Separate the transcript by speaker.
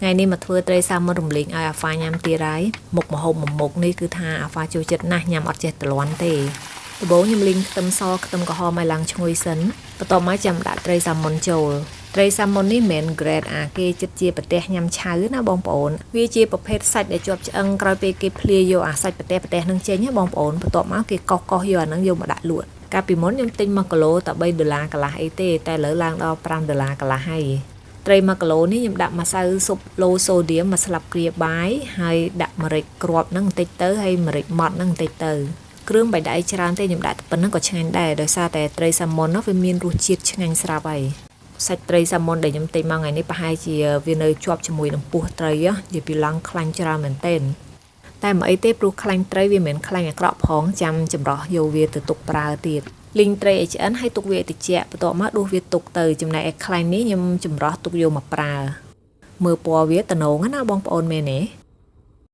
Speaker 1: ngàyនេះមកធ្វើត្រីសាម៉ុនរំលែងឲ្យអាហ្វាញ៉ាំទៀតហើយមុខម្ហូបមួយមុខនេះគឺថាអាហ្វាចូលចិត្តណាស់ញ៉ាំអត់ចេះទ្រាំទេដំបូងខ្ញុំលីងខ្ទឹមសខ្ទឹមក្រហមឲ្យឡើងឈ្ងុយសិនបន្ទាប់មកចាំដាក់ត្រីសាម៉ុនចូលត្រីសាម៉ុននេះមិនមែន grade អាគេចិត្តជាប្រទេសញ៉ាំឆៅណាបងប្អូនវាជាប្រភេទសាច់ដែលជាប់ឆ្អឹងក្រោយពេលគេភ្លាយកអាសាច់ប្រទេសនឹងចេញណាបងប្អូនបន្ទាប់មកគេកោសយកអាហ្នឹងយកមកដាក់លក់កាលពីមុនខ្ញុំទិញ1គីឡូតែ$3កន្លះអីទេតែឥឡូវឡើងដល់$5កន្លះហើយត្រី1គីឡូនេះខ្ញុំដាក់ម្សៅស៊ុបឡូសូឌៀម1ស្លាបព្រាបាយហើយដាក់ម្រេចគ្រាប់ហ្នឹងបន្តិចទៅហើយម្រេចម៉ត់ហ្នឹងបន្តិចទៅគ្រឿងបាយដៃច្រើនទេខ្ញុំដាក់ប៉ុណ្ណឹងក៏ឆ្ងាញ់ដែរដោយសារតែត្រីសាម៉ុននោះវាមានរសជាតិឆ្ងាញ់ស្រាប់ហើយសាច់ត្រីសាម៉ុនដែលខ្ញុំទិញមកថ្ងៃនេះប្រហែលជាវានៅជាប់ជាមួយនឹងពោះត្រីនិយាយពីឡើងខ្លាញ់ច្រើនមែនទែនតែមិនអីទេព្រោះខ្លាញ់ត្រីវាមិនមែនខ្លាញ់អាក្រក់ផងចាំចម្រោះយកវាទៅទុកប្រើទៀតលីងត្រីឲ្យឆ្អិនហើយទុកវាឲ្យត្រជាក់បន្ទាប់មកដួសវាទុកទៅចំណែកឯខ្លាញ់នេះខ្ញុំចម្រោះទុកយកមកប្រើមើលពណ៌វាតំណងណាបងប្អូនមែនទេ